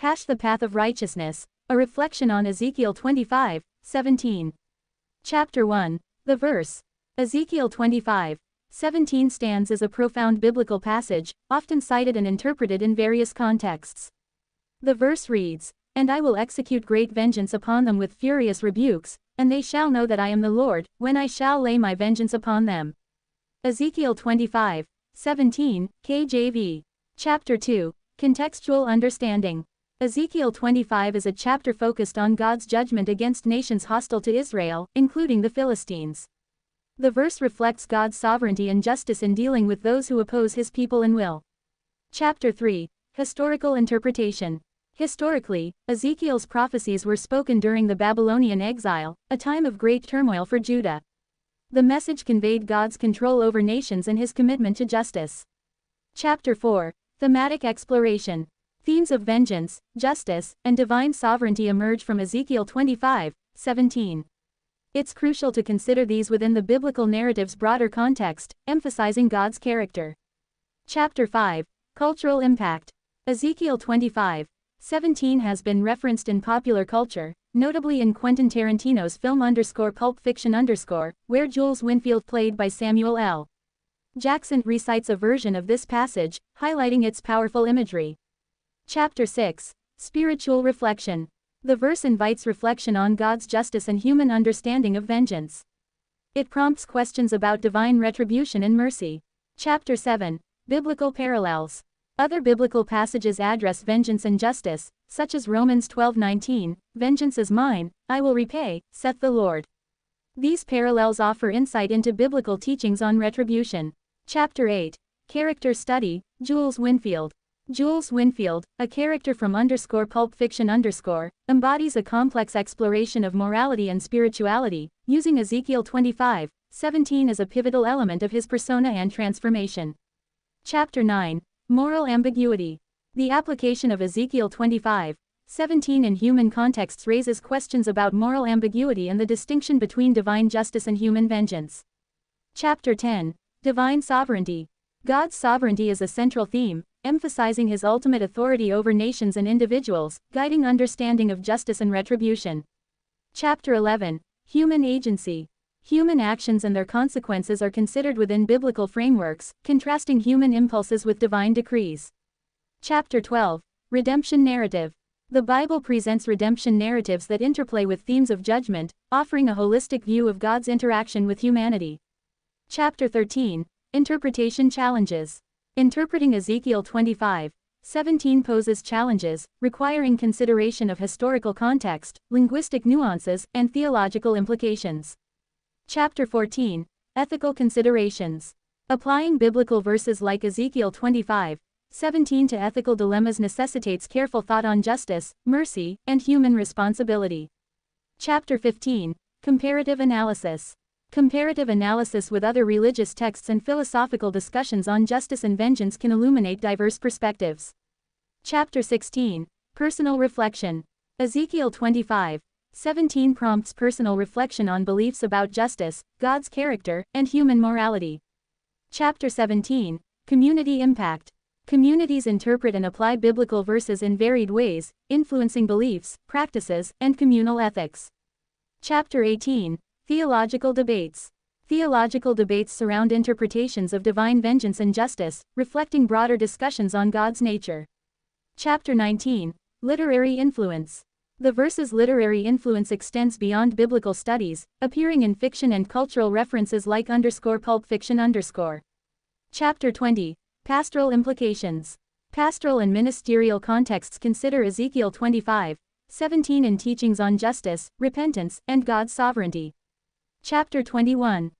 The path of righteousness, a reflection on Ezekiel 25:17. Chapter 1. The verse. Ezekiel 25:17 stands as a profound biblical passage, often cited and interpreted in various contexts. The verse reads, "And I will execute great vengeance upon them with furious rebukes, and they shall know that I am the Lord, when I shall lay my vengeance upon them." Ezekiel 25:17, KJV. Chapter 2. Contextual understanding. Ezekiel 25 is a chapter focused on God's judgment against nations hostile to Israel, including the Philistines. The verse reflects God's sovereignty and justice in dealing with those who oppose his people and will. Chapter 3. Historical interpretation. Historically, Ezekiel's prophecies were spoken during the Babylonian exile, a time of great turmoil for Judah. The message conveyed God's control over nations and his commitment to justice. Chapter 4. Thematic exploration. Themes of vengeance, justice, and divine sovereignty emerge from Ezekiel 25:17. It's crucial to consider these within the biblical narrative's broader context, emphasizing God's character. Chapter 5. Cultural impact. Ezekiel 25:17 has been referenced in popular culture, notably in Quentin Tarantino's film _Pulp Fiction _, where Jules Winfield, played by Samuel L. Jackson, recites a version of this passage, highlighting its powerful imagery. Chapter 6. Spiritual reflection. The verse invites reflection on God's justice and human understanding of vengeance. It prompts questions about divine retribution and mercy. Chapter 7. Biblical parallels. Other biblical passages address vengeance and justice, such as Romans 12:19, "Vengeance is mine, I will repay, saith the Lord." These parallels offer insight into biblical teachings on retribution. Chapter 8. Character study, Jules Winfield. Jules Winfield, a character from _Pulp Fiction _, embodies a complex exploration of morality and spirituality, using Ezekiel 25:17 as a pivotal element of his persona and transformation. Chapter 9. Moral ambiguity. The application of Ezekiel 25:17 in human contexts raises questions about moral ambiguity and the distinction between divine justice and human vengeance. Chapter 10. Divine sovereignty. God's sovereignty is a central theme, emphasizing his ultimate authority over nations and individuals, guiding understanding of justice and retribution. Chapter 11. Human agency. Human actions and their consequences are considered within biblical frameworks, contrasting human impulses with divine decrees. Chapter 12. Redemption narrative. The Bible presents redemption narratives that interplay with themes of judgment, offering a holistic view of God's interaction with humanity. Chapter 13. Interpretation challenges. Interpreting Ezekiel 25:17 poses challenges, requiring consideration of historical context, linguistic nuances, and theological implications. Chapter 14. Ethical considerations. Applying biblical verses like Ezekiel 25:17 to ethical dilemmas necessitates careful thought on justice, mercy, and human responsibility. Chapter 15. Comparative analysis. Comparative analysis with other religious texts and philosophical discussions on justice and vengeance can illuminate diverse perspectives. Chapter 16. Personal reflection. Ezekiel 25:17 prompts personal reflection on beliefs about justice, God's character, and human morality. Chapter 17. Community impact. Communities interpret and apply biblical verses in varied ways, influencing beliefs, practices, and communal ethics. Chapter 18. Theological debates. Theological debates surround interpretations of divine vengeance and justice, reflecting broader discussions on God's nature. Chapter 19. Literary influence. The verse's literary influence extends beyond biblical studies, appearing in fiction and cultural references like _Pulp Fiction _. Chapter 20. Pastoral implications. Pastoral and ministerial contexts consider Ezekiel 25:17 in teachings on justice, repentance, and God's sovereignty. Chapter 21.